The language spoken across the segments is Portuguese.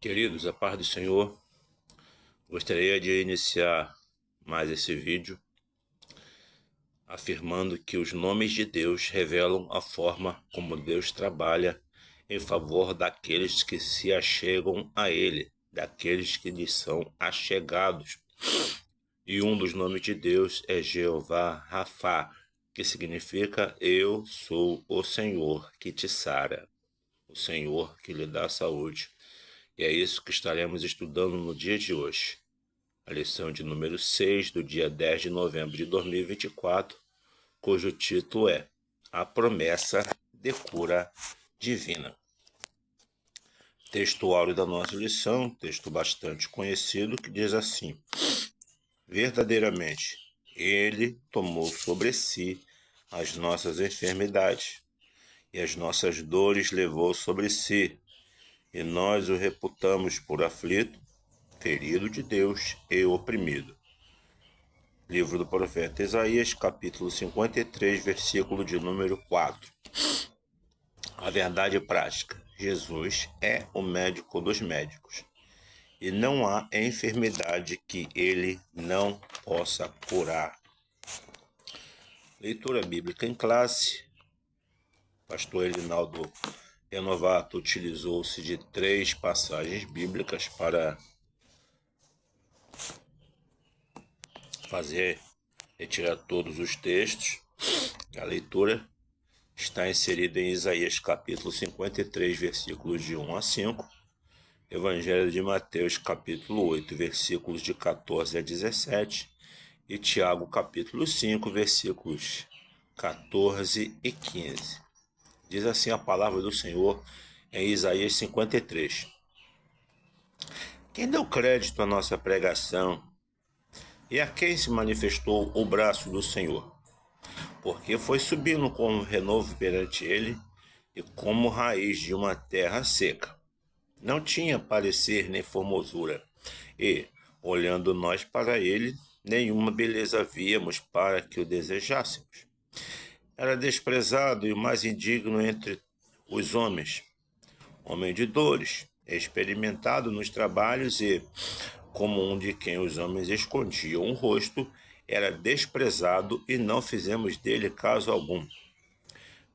Queridos, a paz do Senhor, gostaria de iniciar mais esse vídeo afirmando que os nomes de Deus revelam a forma como Deus trabalha em favor daqueles que se achegam a Ele, daqueles que lhe são achegados. E um dos nomes de Deus é Jeová Rafá, que significa Eu sou o Senhor que te sara, o Senhor que lhe dá saúde. E é isso que estaremos estudando no dia de hoje. A lição de número 6 do dia 10 de novembro de 2024, cujo título é A Promessa de Cura Divina. Texto áureo da nossa lição, texto bastante conhecido, que diz assim: verdadeiramente, Ele tomou sobre si as nossas enfermidades e as nossas dores levou sobre si, e nós o reputamos por aflito, ferido de Deus e oprimido. Livro do profeta Isaías, capítulo 53, versículo de número 4. A verdade prática: Jesus é o médico dos médicos, e não há enfermidade que ele não possa curar. Leitura bíblica em classe. Pastor Elinaldo Renovato utilizou-se de 3 passagens bíblicas para retirar todos os textos. A leitura está inserida em Isaías capítulo 53, versículos de 1 a 5, Evangelho de Mateus capítulo 8, versículos de 14 a 17 e Tiago capítulo 5, versículos 14 e 15. Diz assim a palavra do Senhor em Isaías 53. Quem deu crédito à nossa pregação e a quem se manifestou o braço do Senhor? Porque foi subindo como renovo perante ele e como raiz de uma terra seca. Não tinha parecer nem formosura, e, olhando nós para ele, nenhuma beleza víamos para que o desejássemos. Era desprezado e o mais indigno entre os homens, homem de dores, experimentado nos trabalhos e, como um de quem os homens escondiam o rosto, era desprezado e não fizemos dele caso algum.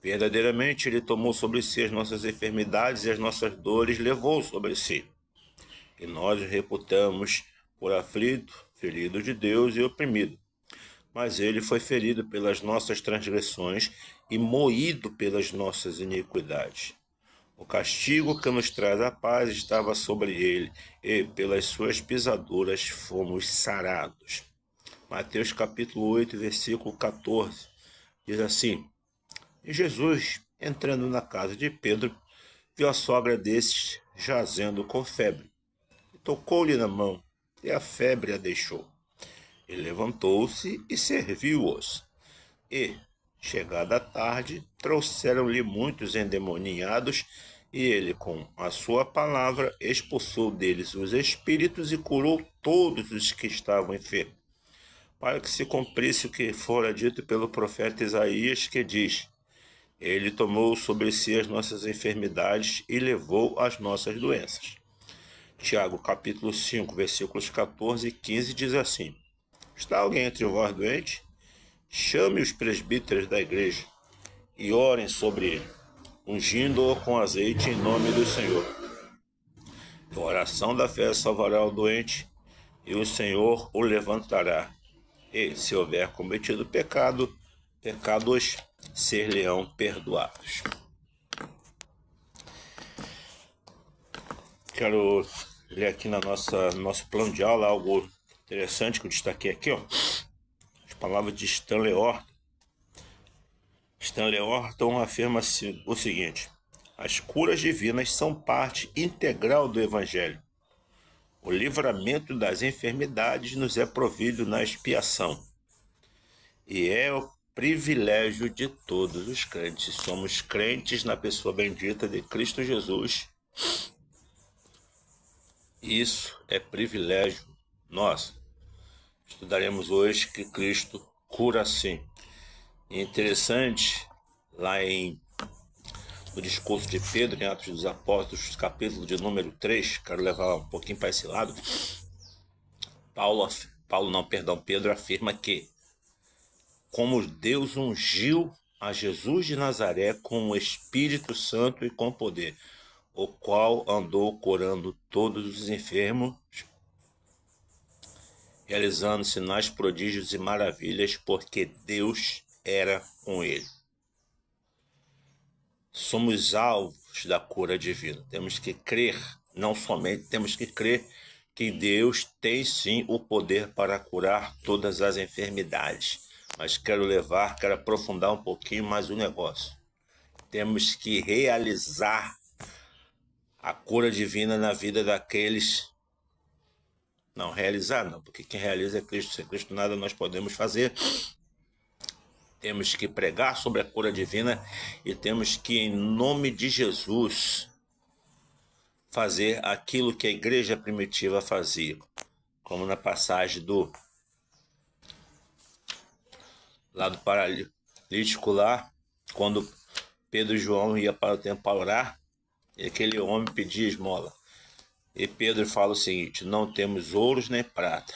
Verdadeiramente ele tomou sobre si as nossas enfermidades e as nossas dores levou sobre si. E nós o reputamos por aflito, ferido de Deus e oprimido. Mas ele foi ferido pelas nossas transgressões e moído pelas nossas iniquidades. O castigo que nos traz a paz estava sobre ele, e pelas suas pisaduras fomos sarados. Mateus capítulo 8, versículo 14, diz assim: E Jesus, entrando na casa de Pedro, viu a sogra desses jazendo com febre. E tocou-lhe na mão, e a febre a deixou. Ele levantou-se e serviu-os. E, chegada a tarde, trouxeram-lhe muitos endemoniados, e ele, com a sua palavra, expulsou deles os espíritos e curou todos os que estavam enfermos, para que se cumprisse o que fora dito pelo profeta Isaías, que diz: Ele tomou sobre si as nossas enfermidades e levou as nossas doenças. Tiago capítulo 5, versículos 14 e 15 diz assim: Está alguém entre vós doente? Chame os presbíteros da igreja e orem sobre ele, ungindo-o com azeite em nome do Senhor. A oração da fé salvará o doente, e o Senhor o levantará. E, se houver cometido pecados ser-lhe-ão perdoados. Quero ler aqui no nosso plano de aula algo interessante que eu destaquei aqui, ó. As palavras de Stanley Orton. Stanley Orton afirma o seguinte: as curas divinas são parte integral do Evangelho. O livramento das enfermidades nos é provido na expiação. E é o privilégio de todos os crentes. Somos crentes na pessoa bendita de Cristo Jesus. Isso é privilégio nosso. Estudaremos hoje que Cristo cura sim. É interessante, lá em o discurso de Pedro em Atos dos Apóstolos, capítulo de número 3, quero levar um pouquinho para esse lado. Pedro afirma que, como Deus ungiu a Jesus de Nazaré com o Espírito Santo e com poder, o qual andou curando todos os enfermos, realizando sinais, prodígios e maravilhas, porque Deus era com ele. Somos alvos da cura divina. Temos que crer, não somente temos que crer que Deus tem sim o poder para curar todas as enfermidades. Mas quero aprofundar um pouquinho mais o negócio. Temos que realizar a cura divina na vida daqueles. Não, realizar não, porque quem realiza é Cristo. Sem Cristo nada nós podemos fazer. Temos que pregar sobre a cura divina e temos que, em nome de Jesus, fazer aquilo que a igreja primitiva fazia. Como na passagem do paralítico lá, quando Pedro e João iam para o templo para orar, e aquele homem pedia esmola. E Pedro fala o seguinte: não temos ouros nem prata,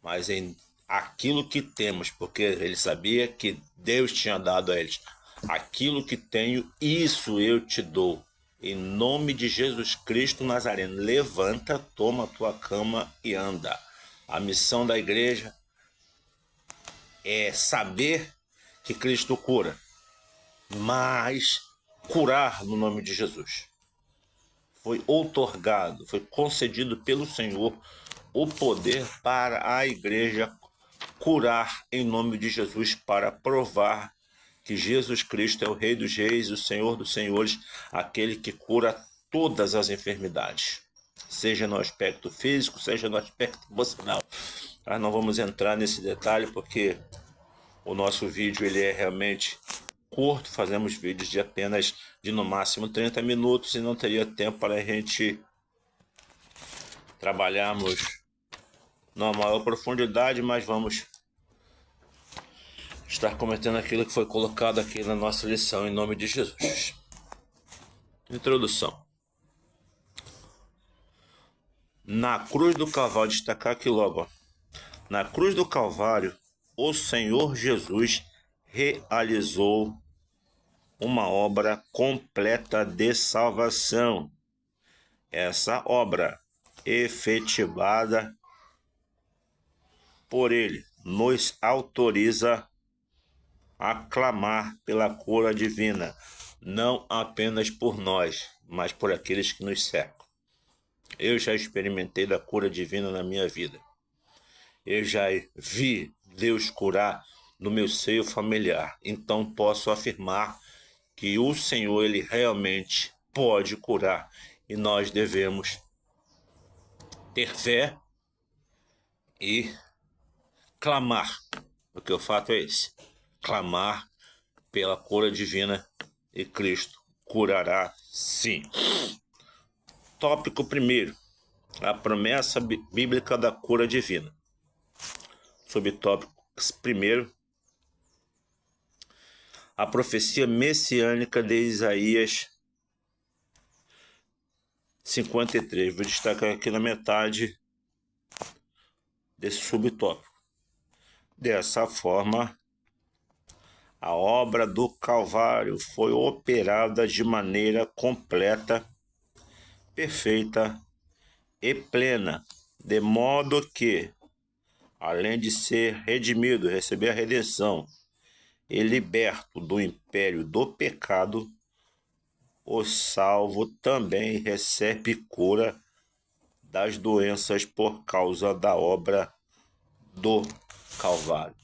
mas em aquilo que temos, porque ele sabia que Deus tinha dado a eles. Aquilo que tenho, isso eu te dou. Em nome de Jesus Cristo Nazareno, levanta, toma a tua cama e anda. A missão da igreja é saber que Cristo cura, mas curar no nome de Jesus. Foi outorgado, foi concedido pelo Senhor o poder para a igreja curar em nome de Jesus, para provar que Jesus Cristo é o Rei dos Reis, o Senhor dos Senhores, aquele que cura todas as enfermidades, seja no aspecto físico, seja no aspecto emocional. Nós não vamos entrar nesse detalhe porque o nosso vídeo ele é realmente curto, fazemos vídeos de apenas no máximo 30 minutos e não teria tempo para a gente trabalharmos numa maior profundidade, mas vamos estar comentando aquilo que foi colocado aqui na nossa lição em nome de Jesus. Introdução. Na cruz do Calvário, destacar aqui logo, ó. Na cruz do Calvário, o Senhor Jesus realizou uma obra completa de salvação. Essa obra, efetivada por Ele, nos autoriza a clamar pela cura divina, não apenas por nós, mas por aqueles que nos cercam. Eu já experimentei da cura divina na minha vida. Eu já vi Deus curar no meu seio familiar. Então posso afirmar que o Senhor, Ele realmente pode curar. E nós devemos ter fé e clamar. Porque o fato é esse. Clamar pela cura divina e Cristo curará sim. Tópico 1. A promessa bíblica da cura divina. Subtópico 1. A profecia messiânica de Isaías 53. Vou destacar aqui na metade desse subtópico. Dessa forma, a obra do Calvário foi operada de maneira completa, perfeita e plena, de modo que, além de ser redimido, receber a redenção e liberto do império do pecado, o salvo também recebe cura das doenças por causa da obra do Calvário.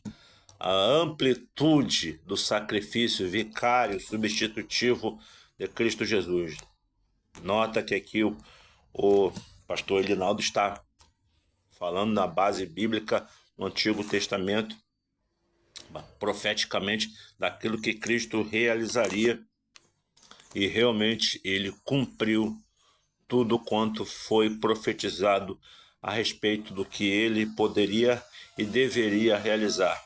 A amplitude do sacrifício vicário substitutivo de Cristo Jesus. Nota que aqui o pastor Elinaldo está falando na base bíblica no Antigo Testamento, profeticamente, daquilo que Cristo realizaria, e realmente ele cumpriu tudo quanto foi profetizado a respeito do que ele poderia e deveria realizar.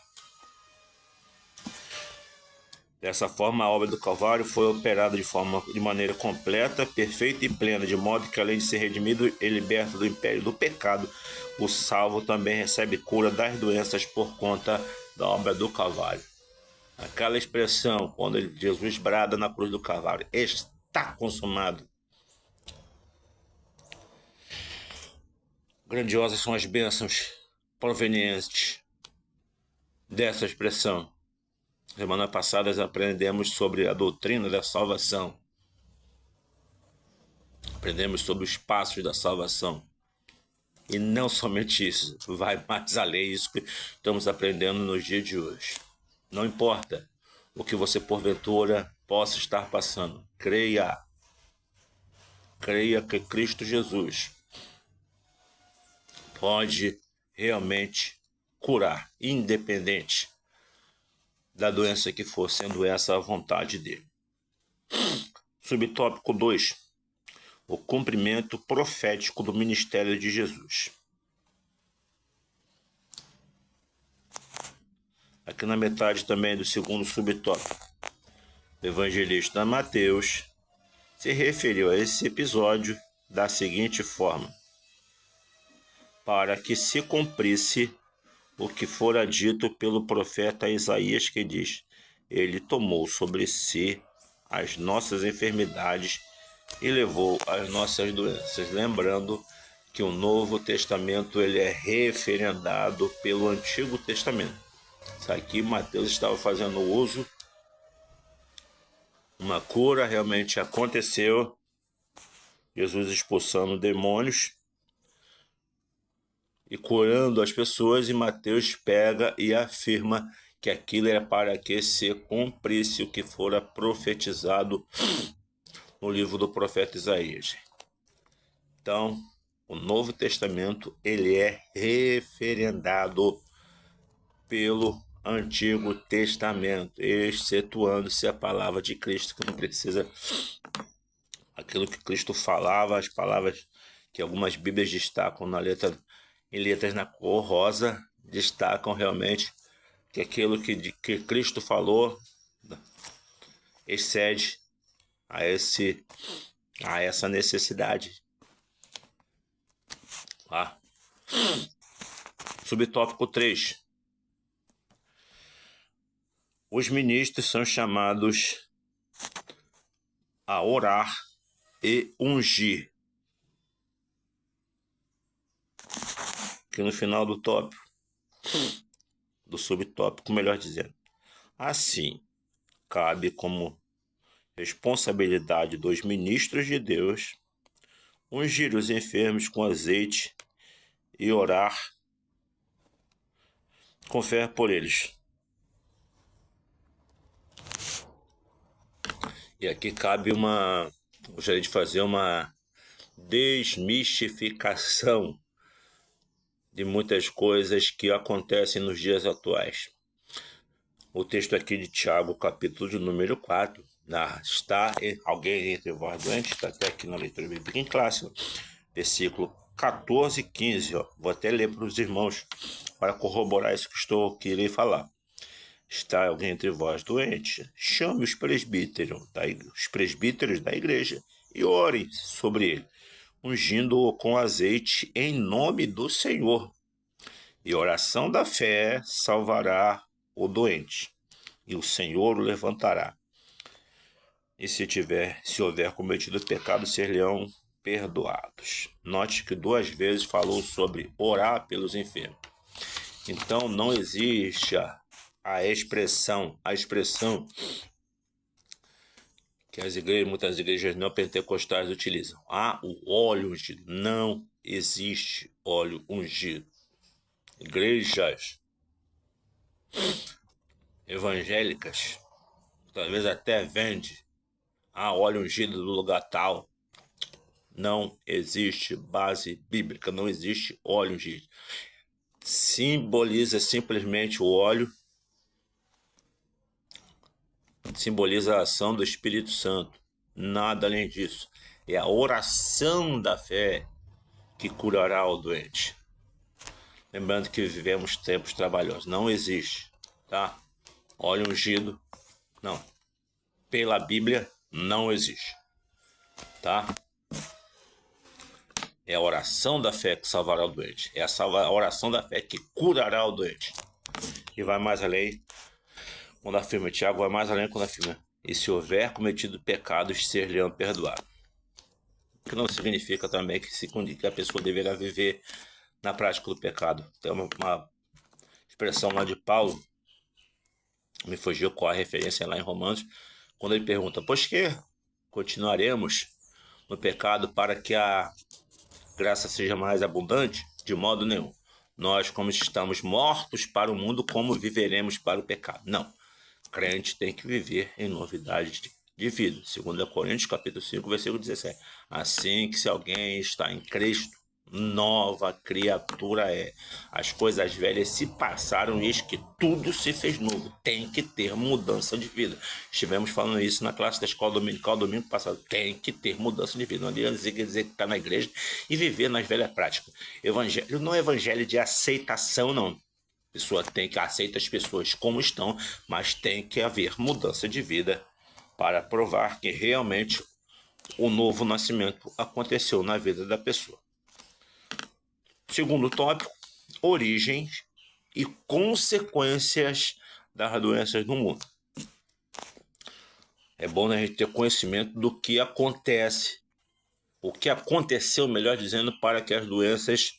Dessa forma, a obra do Calvário foi operada de maneira completa, perfeita e plena, de modo que, além de ser redimido e liberto do império do pecado, o salvo também recebe cura das doenças por conta da obra do Calvário. Aquela expressão, quando Jesus brada na cruz do Calvário, está consumado. Grandiosas são as bênçãos provenientes dessa expressão. Semana passada aprendemos sobre a doutrina da salvação. Aprendemos sobre os passos da salvação. E não somente isso, vai mais além disso que estamos aprendendo nos dias de hoje. Não importa o que você porventura possa estar passando. Creia que Cristo Jesus pode realmente curar, independente da doença que for, sendo essa a vontade dele. Subtópico 2. O cumprimento profético do ministério de Jesus. Aqui na metade também do segundo subtópico, o evangelista Mateus se referiu a esse episódio da seguinte forma: para que se cumprisse o que fora dito pelo profeta Isaías, que diz: ele tomou sobre si as nossas enfermidades e levou as nossas doenças. Lembrando que o Novo Testamento ele é referendado pelo Antigo Testamento. Isso aqui Mateus estava fazendo uso, uma cura realmente aconteceu, Jesus expulsando demônios e curando as pessoas, e Mateus pega e afirma que aquilo era para que se cumprisse o que fora profetizado no livro do profeta Isaías. Então, o Novo Testamento ele é referendado pelo Antigo Testamento, excetuando-se a palavra de Cristo, que não precisa aquilo que Cristo falava, as palavras que algumas Bíblias destacam em letras na cor rosa, destacam realmente que aquilo que Cristo falou excede a essa necessidade. Subtópico 3. Os ministros são chamados a orar e ungir. Aqui no final do tópico, do subtópico, melhor dizendo. Assim, cabe como responsabilidade dos ministros de Deus ungir os enfermos com azeite e orar com fé por eles. E aqui cabe gostaria de fazer uma desmistificação de muitas coisas que acontecem nos dias atuais. O texto aqui de Tiago, capítulo de número 4, está alguém entre vós doentes, está até aqui na leitura bíblica em classe, versículo 14 e 15, vou até ler para os irmãos, para corroborar isso que irei falar. Está alguém entre vós doente? Chame os presbíteros da igreja e ore sobre ele, ungindo-o com azeite em nome do Senhor. E a oração da fé salvará o doente, e o Senhor o levantará. E se houver cometido pecado, ser-lhe-ão perdoados. Note que 2 vezes falou sobre orar pelos enfermos. Então não existe a expressão que muitas igrejas neopentecostais utilizam. O óleo ungido. Não existe óleo ungido. Igrejas evangélicas talvez até vende óleo ungido do lugar tal. Não existe base bíblica, não existe óleo ungido. Simboliza simplesmente o óleo, simboliza a ação do Espírito Santo, nada além disso. É a oração da fé que curará o doente. Lembrando que vivemos tempos trabalhosos, não existe, tá? Óleo ungido, não. pela Bíblia não existe, tá? É a oração da fé que salvará o doente. É a oração da fé que curará o doente. E vai mais além quando afirma, Tiago vai mais além quando afirma, e se houver cometido pecados, ser-lhe-ão perdoado. O que não significa também que a pessoa deverá viver na prática do pecado. Tem uma expressão lá de Paulo, me fugiu qual a referência lá em Romanos, quando ele pergunta, pois que continuaremos no pecado para que a graça seja mais abundante? De modo nenhum. Nós, como estamos mortos para o mundo, como viveremos para o pecado? Não. Crente tem que viver em novidade de vida. 2 Coríntios, capítulo 5, versículo 17. Assim que se alguém está em Cristo, nova criatura é. As coisas velhas se passaram e eis que tudo se fez novo. Tem que ter mudança de vida. Estivemos falando isso na classe da escola dominical domingo passado. Tem que ter mudança de vida. Não adianta dizer que está na igreja e viver nas velhas práticas. Evangelho não é evangelho de aceitação, não. A pessoa tem que aceitar as pessoas como estão, mas tem que haver mudança de vida para provar que realmente o novo nascimento aconteceu na vida da pessoa. Segundo tópico, origens e consequências das doenças no mundo. É bom a gente ter conhecimento do que acontece, o que aconteceu, melhor dizendo, para que as doenças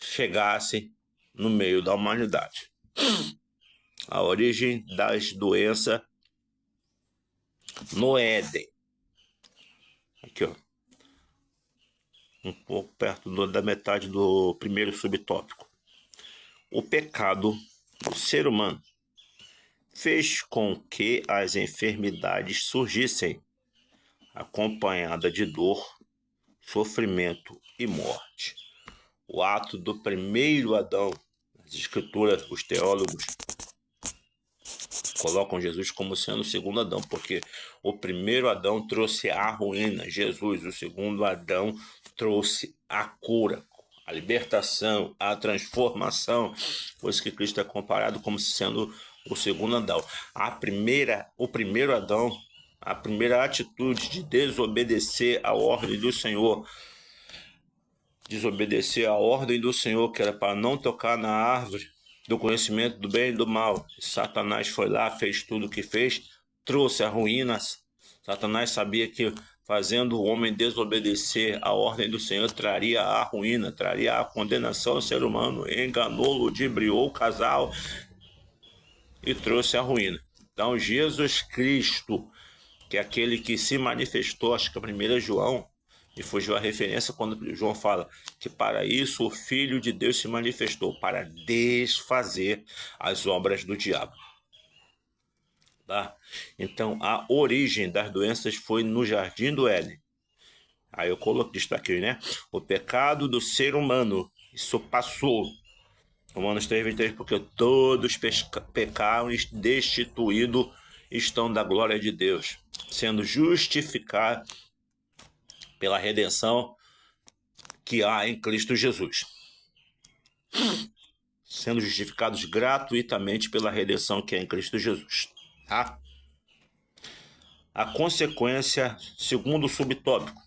chegassem no meio da humanidade. A origem das doenças no Éden. Aqui, ó. Um pouco perto da metade do primeiro subtópico. O pecado do ser humano fez com que as enfermidades surgissem, acompanhada de dor, sofrimento e morte. O ato do primeiro Adão, as escrituras, os teólogos colocam Jesus como sendo o segundo Adão, porque o primeiro Adão trouxe a ruína, Jesus, o segundo Adão, trouxe a cura, a libertação, a transformação, por isso que Cristo é comparado como sendo o segundo Adão. O primeiro Adão, a primeira atitude de desobedecer a ordem do Senhor, que era para não tocar na árvore do conhecimento do bem e do mal. Satanás foi lá, fez tudo o que fez, trouxe a ruína. Satanás sabia que fazendo o homem desobedecer a ordem do Senhor traria a ruína, traria a condenação ao ser humano, enganou, ludibriou o casal e trouxe a ruína. Então Jesus Cristo, que é aquele que se manifestou, acho que a 1 João, e fugiu a referência quando João fala que para isso o Filho de Deus se manifestou, para desfazer as obras do diabo. Tá? Então, a origem das doenças foi no Jardim do Éden. Aí eu destaquei, né? O pecado do ser humano. Isso passou. Romanos 3:23, porque todos pecaram e destituídos estão da glória de Deus, sendo justificados pela redenção que há em Cristo Jesus. Sendo justificados gratuitamente pela redenção que há em Cristo Jesus. Tá? A consequência, segundo subtópico,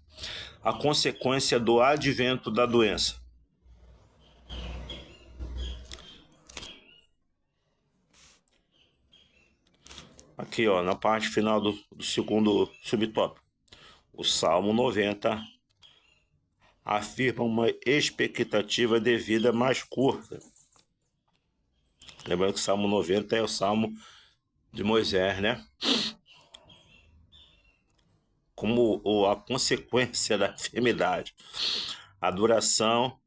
a consequência do advento da doença. Aqui, ó, na parte final do segundo subtópico. O Salmo 90 afirma uma expectativa de vida mais curta. Lembrando que o Salmo 90 é o Salmo de Moisés, né? Como a consequência da enfermidade. A duração,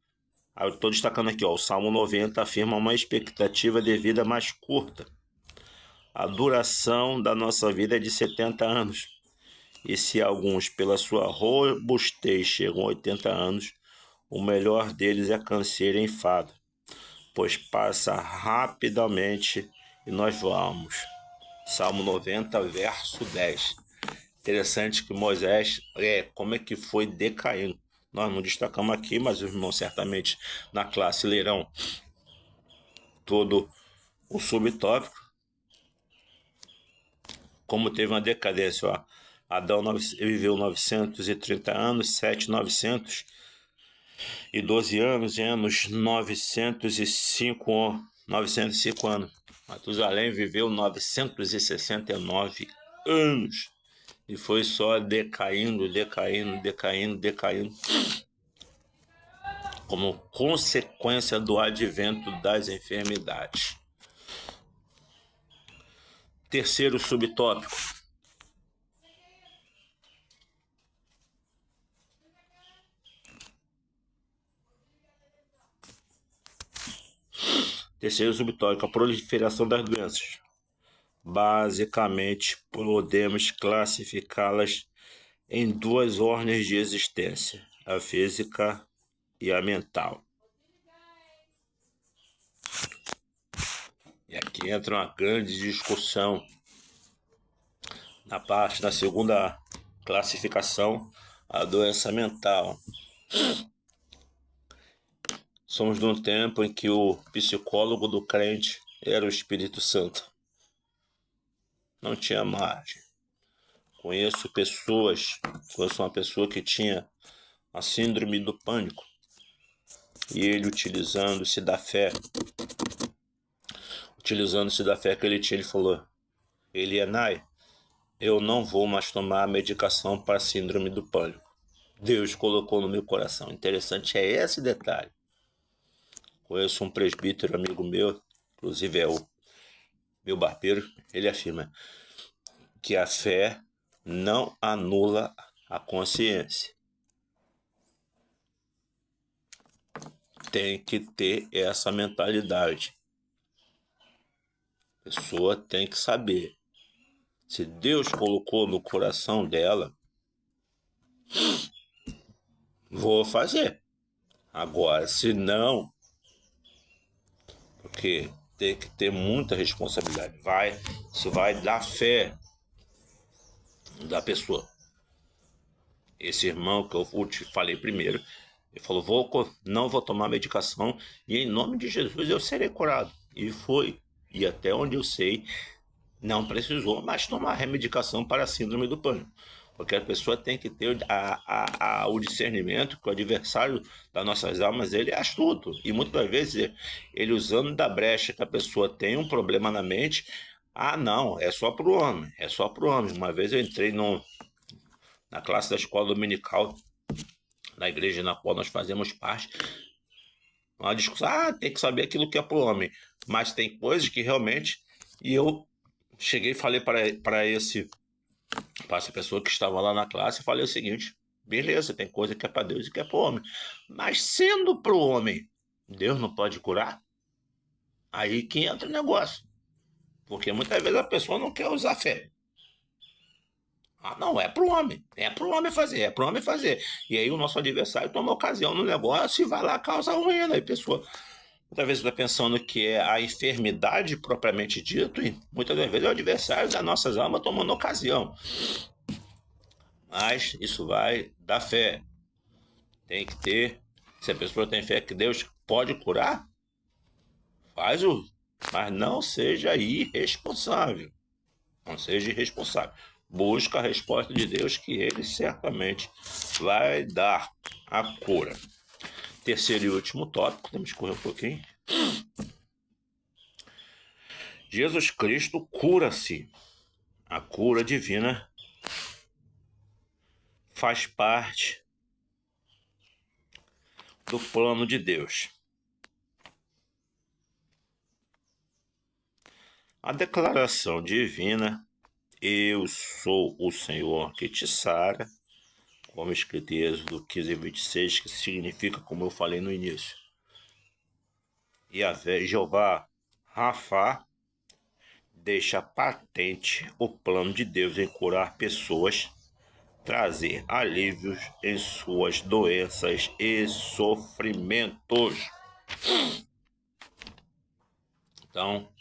eu estou destacando aqui, ó, o Salmo 90 afirma uma expectativa de vida mais curta. A duração da nossa vida é de 70 anos. E se alguns, pela sua robustez, chegam a 80 anos, o melhor deles é câncer e enfado, pois passa rapidamente e nós vamos. Salmo 90, verso 10. Interessante que Moisés, como é que foi decaindo. Nós não destacamos aqui, mas os irmãos certamente na classe lerão todo o subtópico. como teve uma decadência, ó. Adão viveu 930 anos, Sete 912 anos, e Enos 905 anos. Matusalém viveu 969 anos. E foi só decaindo, como consequência do advento das enfermidades. Terceiro subtópico. Terceiro subtópico, a proliferação das doenças. Basicamente, podemos classificá-las em duas ordens de existência, a física e a mental. E aqui entra uma grande discussão na parte da segunda classificação, a doença mental. Somos de um tempo em que o psicólogo do crente era o Espírito Santo. Não tinha margem. Conheço uma pessoa que tinha a síndrome do pânico. E ele, utilizando-se da fé que ele tinha, ele falou: Elianai, eu não vou mais tomar a medicação para a síndrome do pânico. Deus colocou no meu coração. Interessante é esse detalhe. Conheço um presbítero amigo meu, inclusive é o meu barbeiro, ele afirma que a fé não anula a consciência. Tem que ter essa mentalidade. A pessoa tem que saber. Se Deus colocou no coração dela, vou fazer. Agora, se não, porque tem que ter muita responsabilidade. Isso vai da fé da pessoa. Esse irmão que eu te falei primeiro, ele falou: não vou tomar medicação e em nome de Jesus eu serei curado. E foi. E até onde eu sei, não precisou mais tomar remedicação para a síndrome do pânico. Porque a pessoa tem que ter o discernimento que o adversário das nossas almas, ele é astuto. E muitas vezes ele usando da brecha que a pessoa tem um problema na mente, não, é só para o homem, é só para o homem. Uma vez eu entrei na classe da escola dominical, na igreja na qual nós fazemos parte, uma discussão, tem que saber aquilo que é para o homem. Mas tem coisas que realmente... E eu cheguei e falei para essa pessoa que estava lá na classe, falei o seguinte: beleza, tem coisa que é para Deus e que é para o homem. Mas sendo para o homem, Deus não pode curar? Aí que entra o negócio. Porque muitas vezes a pessoa não quer usar fé. Não, é para o homem. É para o homem fazer, é para o homem fazer. E aí o nosso adversário toma ocasião no negócio e vai lá causa ruína. Aí a pessoa... Muitas vezes está pensando que é a enfermidade propriamente dito, e muitas das vezes é o adversário das nossas almas tomando ocasião. Mas isso vai da fé. Tem que ter. Se a pessoa tem fé que Deus pode curar, faz-o. Mas não seja irresponsável. Não seja irresponsável. Busca a resposta de Deus, que Ele certamente vai dar a cura. Terceiro e último tópico, temos que correr um pouquinho. Jesus Cristo cura-se. A cura divina faz parte do plano de Deus. A declaração divina: eu sou o Senhor que te sara, como escrito em Êxodo 15:26, que significa, como eu falei no início, Yahvé, Jeová Rafa, deixa patente o plano de Deus em curar pessoas, trazer alívios em suas doenças e sofrimentos. Então,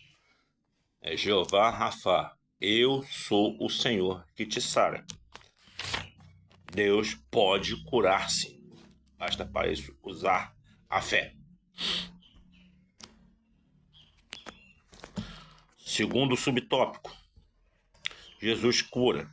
é Jeová Rafa, eu sou o Senhor que te sara. Deus pode curar-se, basta para isso usar a fé. Segundo subtópico, Jesus cura.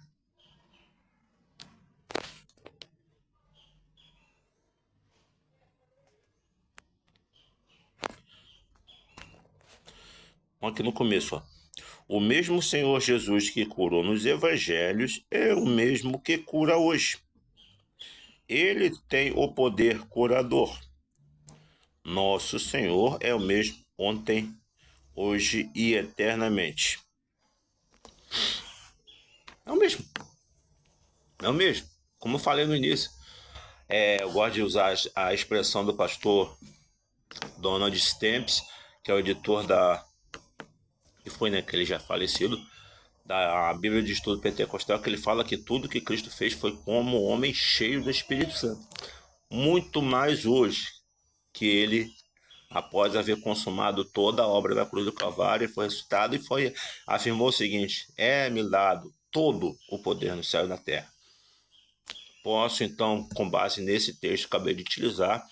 Aqui no começo, ó. O mesmo Senhor Jesus que curou nos evangelhos é o mesmo que cura hoje. Ele tem o poder curador. Nosso Senhor é o mesmo ontem, hoje e eternamente. É o mesmo. É o mesmo. Como eu falei no início, eu gosto de usar a expressão do pastor Donald Stamps, que é o editor que foi, né, que ele já falecido, da Bíblia de Estudo Pentecostal, que ele fala que tudo que Cristo fez foi como homem cheio do Espírito Santo. Muito mais hoje que ele, após haver consumado toda a obra da cruz do Calvário, foi ressuscitado e afirmou o seguinte: é-me dado todo o poder no céu e na terra. Posso, então, com base nesse texto que acabei de utilizar,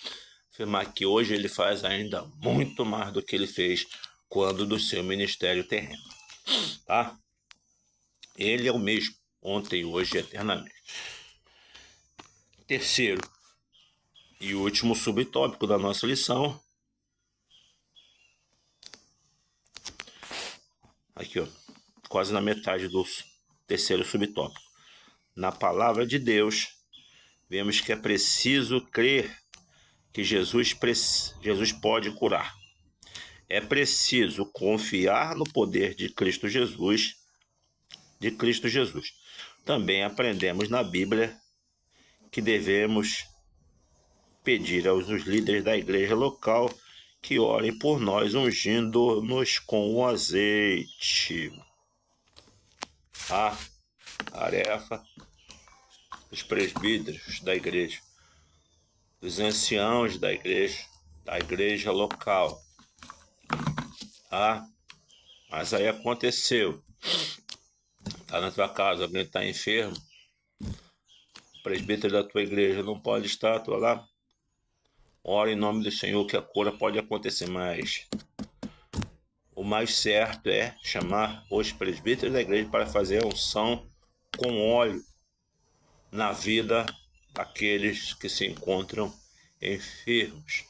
afirmar que hoje ele faz ainda muito mais do que ele fez quando do seu ministério terreno. Tá? Ele é o mesmo, ontem, hoje e eternamente. Terceiro e último subtópico da nossa lição. Aqui, ó, quase na metade do terceiro subtópico. Na palavra de Deus, vemos que é preciso crer que Jesus pode curar. É preciso confiar no poder de Cristo Jesus. Também aprendemos na Bíblia que devemos pedir aos líderes da igreja local que orem por nós, ungindo-nos com o azeite. A tarefa dos presbíteros da igreja, dos anciãos da igreja local. Mas aí aconteceu. Está na tua casa, alguém está enfermo, o presbítero da tua igreja não pode estar, tu lá. Ora em nome do Senhor que a cura pode acontecer, mas o mais certo é chamar os presbíteros da igreja para fazer a unção com óleo na vida daqueles que se encontram enfermos.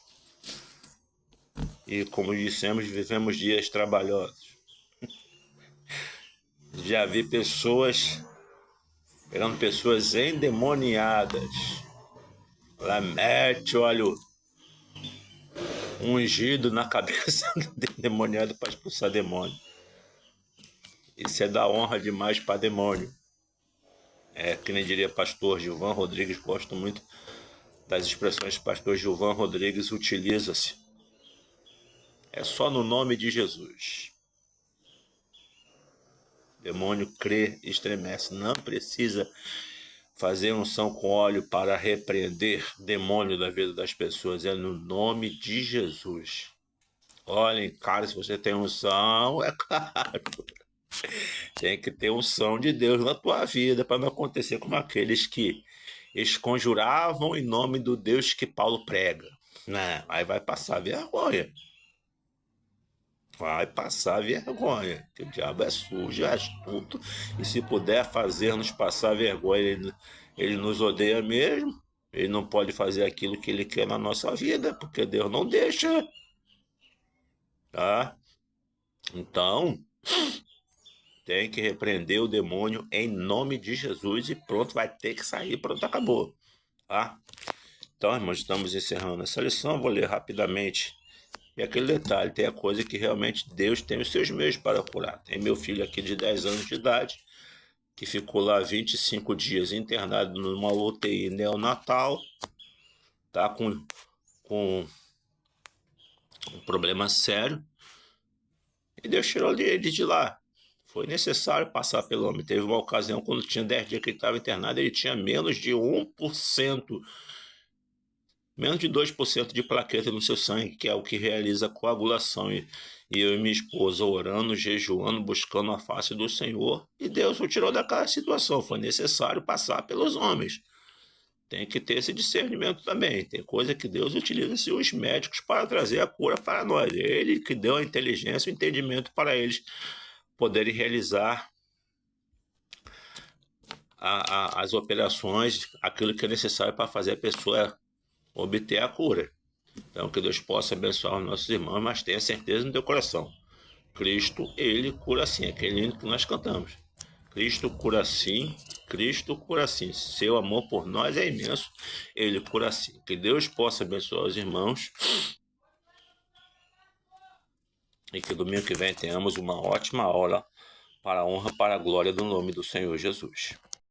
E como dissemos, vivemos dias trabalhosos. Já vi pessoas pegando pessoas endemoniadas. Ela mete óleo ungido na cabeça do endemoniado para expulsar demônio. Isso é dar honra demais para demônio. Que nem diria pastor Gilvan Rodrigues, gosto muito das expressões que o pastor Gilvan Rodrigues utiliza-se. É só no nome de Jesus. Demônio crê e estremece. Não precisa fazer unção com óleo para repreender demônio da vida das pessoas. É no nome de Jesus. Olhem, cara, se você tem unção, é claro. Tem que ter unção de Deus na tua vida para não acontecer como aqueles que eles conjuravam em nome do Deus que Paulo prega. Não, aí vai passar vergonha. Vai passar vergonha, que o diabo é sujo, é astuto, e se puder fazer-nos passar vergonha, ele nos odeia mesmo, ele não pode fazer aquilo que ele quer na nossa vida, porque Deus não deixa, tá? Então, tem que repreender o demônio em nome de Jesus e pronto, vai ter que sair, pronto, acabou, tá? Então, irmãos, estamos encerrando essa lição, vou ler rapidamente. E aquele detalhe, tem a coisa que realmente Deus tem os seus meios para curar. Tem meu filho aqui de 10 anos de idade, que ficou lá 25 dias internado numa UTI neonatal, tá com um problema sério, e Deus tirou ele de lá. Foi necessário passar pelo homem. Teve uma ocasião, quando tinha 10 dias que ele estava internado, ele tinha menos de 1%, menos de 2% de plaqueta no seu sangue, que é o que realiza a coagulação. E eu e minha esposa orando, jejuando, buscando a face do Senhor, e Deus o tirou daquela situação. Foi necessário passar pelos homens. Tem que ter esse discernimento também. Tem coisa que Deus utiliza os médicos para trazer a cura para nós. Ele que deu a inteligência e o entendimento para eles poderem realizar as operações, aquilo que é necessário para fazer a pessoa obter a cura. Então, que Deus possa abençoar os nossos irmãos, mas tenha certeza no teu coração. Cristo, ele cura sim, aquele hino que nós cantamos. Cristo cura sim, Cristo cura sim. Seu amor por nós é imenso, ele cura sim. Que Deus possa abençoar os irmãos e que domingo que vem tenhamos uma ótima aula para a honra, para a glória do nome do Senhor Jesus.